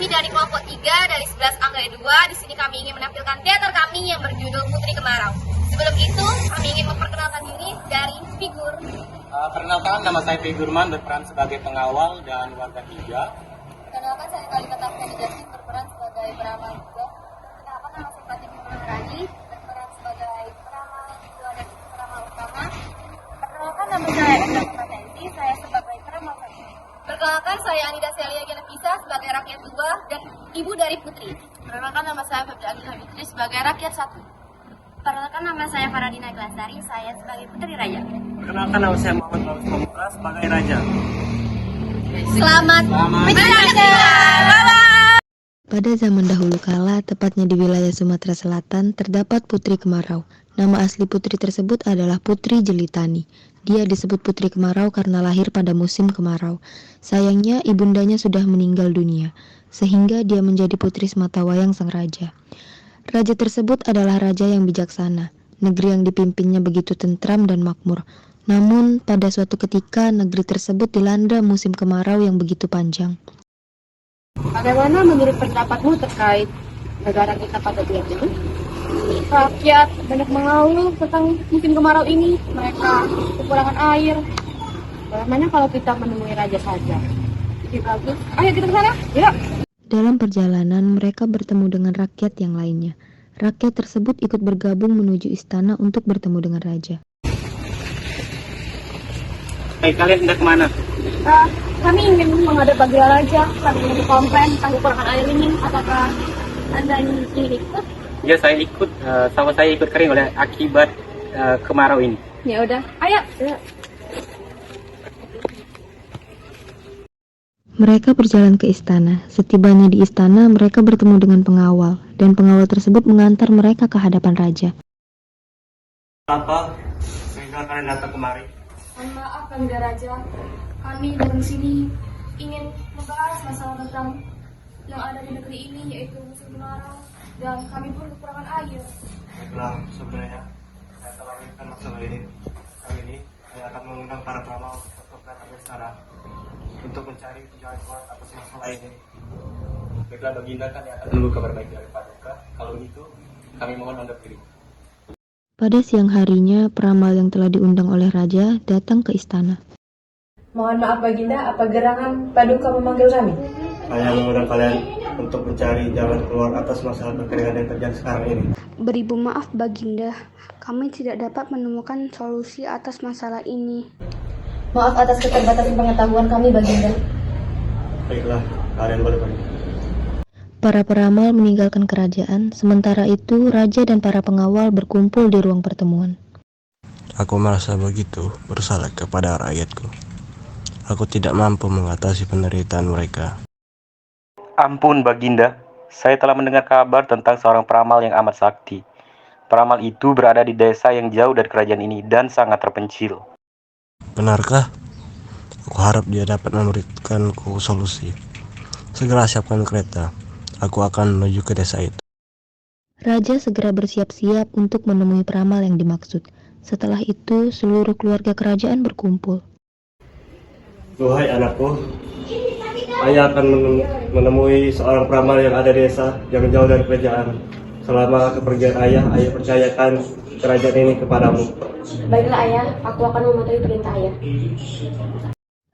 Kami dari kelompok 3 dari 11 Anggrek 2. Di sini kami ingin menampilkan teater kami yang berjudul Putri Kemarau. Sebelum itu, kami ingin memperkenalkan diri dari figur. Perkenalkan, nama saya Figurman, berperan sebagai pengawal dan warga 3. Perkenalkan, saya Talita Tarsani Jasmin, berperan sebagai peramal juga. Perkenalkan, nama saya Fatimah Maharani, berperan sebagai peramal kedua dan peramal utama. Perkenalkan, nama saya Endang Pratensi, saya sebagai peramal satu. Perkenalkan, saya Anida Celia Genepisa sebagai rakyat 2 dan ibu dari Putri. Perkenalkan, nama saya Febri Agila Fitri sebagai rakyat 1. Perkenalkan, nama saya Faradina Glasari, saya sebagai Putri Raja. Perkenalkan, nama saya Muhammad Laus Pamungkas sebagai Raja. Selamat menyaksikan. Pada zaman dahulu kala, tepatnya di wilayah Sumatera Selatan, terdapat Putri Kemarau. Nama asli putri tersebut adalah Putri Jelitani. Dia disebut Putri Kemarau karena lahir pada musim kemarau. Sayangnya, ibundanya sudah meninggal dunia, sehingga dia menjadi putri sematawayang sang raja. Raja tersebut adalah raja yang bijaksana. Negeri yang dipimpinnya begitu tentram dan makmur. Namun, pada suatu ketika, negeri tersebut dilanda musim kemarau yang begitu panjang. Bagaimana menurut pendapatmu terkait negara kita pada bulan ini? Rakyat banyak mengeluh tentang musim kemarau ini. Mereka kekurangan air. Bagaimana kalau kita menemui raja saja? Lebih bagus. Ayo kita ke sana. Yuk. Dalam perjalanan, mereka bertemu dengan rakyat yang lainnya. Rakyat tersebut ikut bergabung menuju istana untuk bertemu dengan raja. Baik, kalian hendak kemana? Kami ingin menghadap bagi raja. Kami ingin komplain tentang kekurangan air ini. Apakah Anda ingin ikut? Ya, saya ikut. Sawah saya ikut kering oleh akibat kemarau ini. Ya udah. Ayo. Mereka berjalan ke istana. Setibanya di istana, mereka bertemu dengan pengawal, dan pengawal tersebut mengantar mereka ke hadapan raja. Apa? Sehingga kalian datang kemari? Mohon maaf, Bangga Raja. Kami dari sini ingin membahas masalah tentang yang ada di negeri ini, yaitu musim kemarau, dan kami pun kekurangan air. Baiklah, sebenarnya saya telah menginginkan masalah ini. Kali ini saya akan mengundang para peramal untuk datang ke istana untuk mencari jalan keluar atas masalah ini. Baiklah, Baginda, kami akan menunggu kabar baik dari Paduka. Kalau gitu, kami mohon undur diri. Pada siang harinya, peramal yang telah diundang oleh raja datang ke istana. Mohon maaf Baginda, apa gerangan Paduka memanggil kami? Saya mengundang kalian untuk mencari jalan keluar atas masalah kekeringan yang terjadi sekarang ini. Beribu maaf Baginda, kami tidak dapat menemukan solusi atas masalah ini. Maaf atas keterbatasan pengetahuan kami Baginda. Baiklah, kalian boleh pergi. Para peramal meninggalkan kerajaan, sementara itu raja dan para pengawal berkumpul di ruang pertemuan. Aku merasa begitu bersalah kepada rakyatku. Aku tidak mampu mengatasi penderitaan mereka. Ampun, Baginda. Saya telah mendengar kabar tentang seorang peramal yang amat sakti. Peramal itu berada di desa yang jauh dari kerajaan ini dan sangat terpencil. Benarkah? Aku harap dia dapat memberikanku solusi. Segera siapkan kereta. Aku akan menuju ke desa itu. Raja segera bersiap-siap untuk menemui peramal yang dimaksud. Setelah itu, seluruh keluarga kerajaan berkumpul. Duhai anakku, ayah akan menemui seorang peramal yang ada di desa yang jauh dari kerajaan. Selama kepergian ayah percayakan kerajaan ini kepadamu. Baiklah Ayah, aku akan mematuhi perintah Ayah.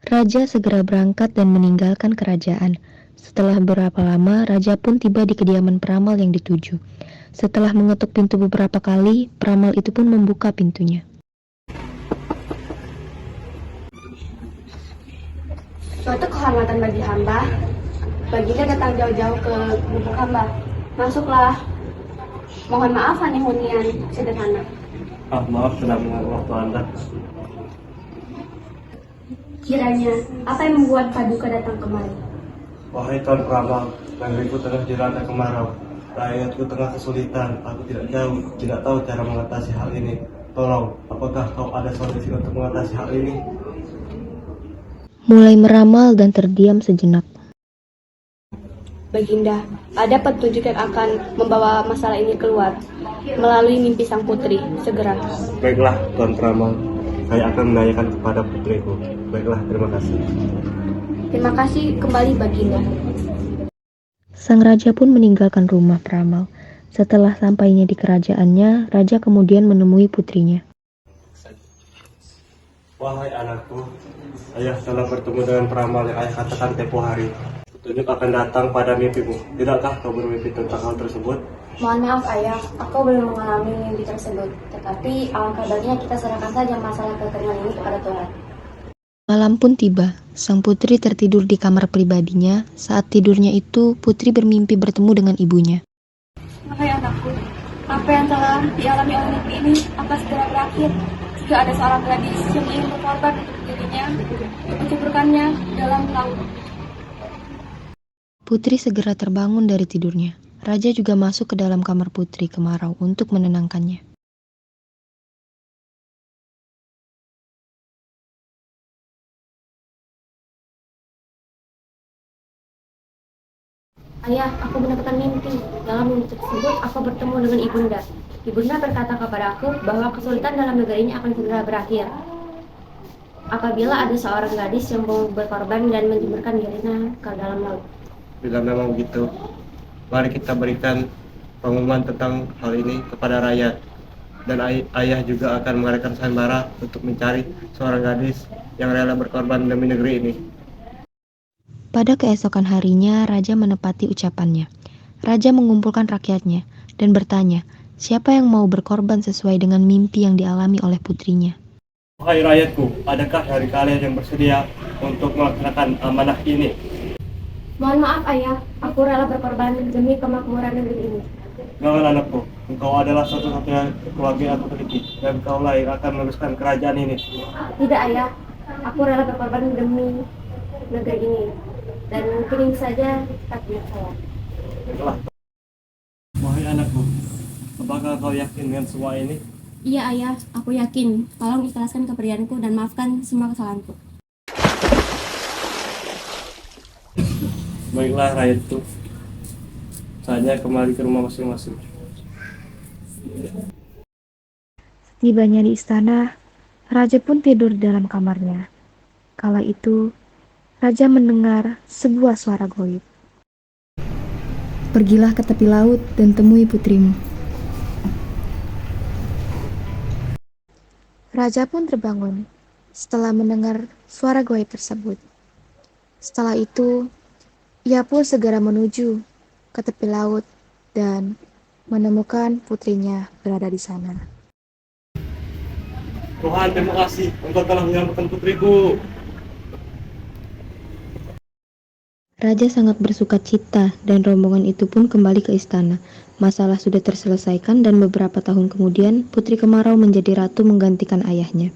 Raja segera berangkat dan meninggalkan kerajaan. Setelah beberapa lama, raja pun tiba di kediaman peramal yang dituju. Setelah mengetuk pintu beberapa kali, peramal itu pun membuka pintunya. Suatu kehormatan bagi hamba, Baginda datang jauh-jauh ke gubuk hamba. Masuklah. Mohon maaf hunian sederhana. Maaf sudah mengganggu waktu Anda. Kiranya, apa yang membuat Paduka datang kemari? Wahai Tuan Peramal, negeriku tengah dilanda kemarau. Rakyatku tengah kesulitan. Aku tidak tahu cara mengatasi hal ini. Tolong, apakah kau ada solusi untuk mengatasi hal ini? Mulai meramal dan terdiam sejenak. Baginda, ada petunjuk yang akan membawa masalah ini keluar melalui mimpi sang putri. Segera. Baiklah, Tuan Peramal. Saya akan menanyakan kepada putriku. Baiklah, terima kasih. Terima kasih kembali Baginda. Sang raja pun meninggalkan rumah peramal. Setelah sampainya di kerajaannya, raja kemudian menemui putrinya. Wahai anakku, ayah telah bertemu dengan peramal yang ayah katakan tempo hari. Petunjuk akan datang pada mimpimu. Tidakkah kau bermimpi tentang hal tersebut? Mohon maaf ayah, aku belum mengalami mimpi tersebut. Tetapi alangkah baiknya kita serahkan saja masalah kekeringan ini kepada Tuhan. Malam pun tiba. Sang putri tertidur di kamar pribadinya. Saat tidurnya itu, putri bermimpi bertemu dengan ibunya. Wahai anakku, apa yang telah dialami oleh mimpi ini akan segera berakhir. Jika ada seorang gadis yang ingin berkorban untuk dirinya, menceburkannya dalam laut. Putri segera terbangun dari tidurnya. Raja juga masuk ke dalam kamar putri kemarau untuk menenangkannya. Ayah, aku mendapatkan mimpi. Dalam mimpi tersebut, aku bertemu dengan ibunda. Ibunda berkata kepada aku bahwa kesulitan dalam negeri ini akan segera berakhir. Apabila ada seorang gadis yang mau berkorban dan menjemurkan dirinya ke dalam laut. Bila memang begitu, mari kita berikan pengumuman tentang hal ini kepada rakyat. Dan ayah juga akan mengadakan sayembara untuk mencari seorang gadis yang rela berkorban demi negeri ini. Pada keesokan harinya, raja menepati ucapannya. Raja mengumpulkan rakyatnya dan bertanya, siapa yang mau berkorban sesuai dengan mimpi yang dialami oleh putrinya. Wahai rakyatku, adakah dari kalian yang bersedia untuk melaksanakan amanah ini? Mohon maaf ayah, aku rela berkorban demi kemakmuran negeri ini. Jangan anakku, engkau adalah satu-satunya keluarga yang aku miliki, dan kaulah yang akan meneruskan kerajaan ini. Tidak ayah, aku rela berkorban demi negeri ini. Dan mungkin ini saja takdir saya. Baiklah. Wahai anakku, apakah kau yakin dengan semua ini? Iya ayah, aku yakin. Tolong ikhlaskan kepergianku dan maafkan semua kesalahanku. Baiklah rakyatku, saatnya kembali ke rumah masing-masing. Tibanya di istana, raja pun tidur di dalam kamarnya. Kala itu, raja mendengar sebuah suara goib. Pergilah ke tepi laut dan temui putrimu. Raja pun terbangun setelah mendengar suara goib tersebut. Setelah itu, ia pun segera menuju ke tepi laut dan menemukan putrinya berada di sana. Tuhan, terima kasih, engkau telah menyelamatkan putriku. Raja sangat bersuka cita dan rombongan itu pun kembali ke istana. Masalah sudah terselesaikan dan beberapa tahun kemudian Putri Kemarau menjadi ratu menggantikan ayahnya.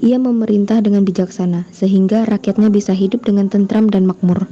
Ia memerintah dengan bijaksana sehingga rakyatnya bisa hidup dengan tentram dan makmur.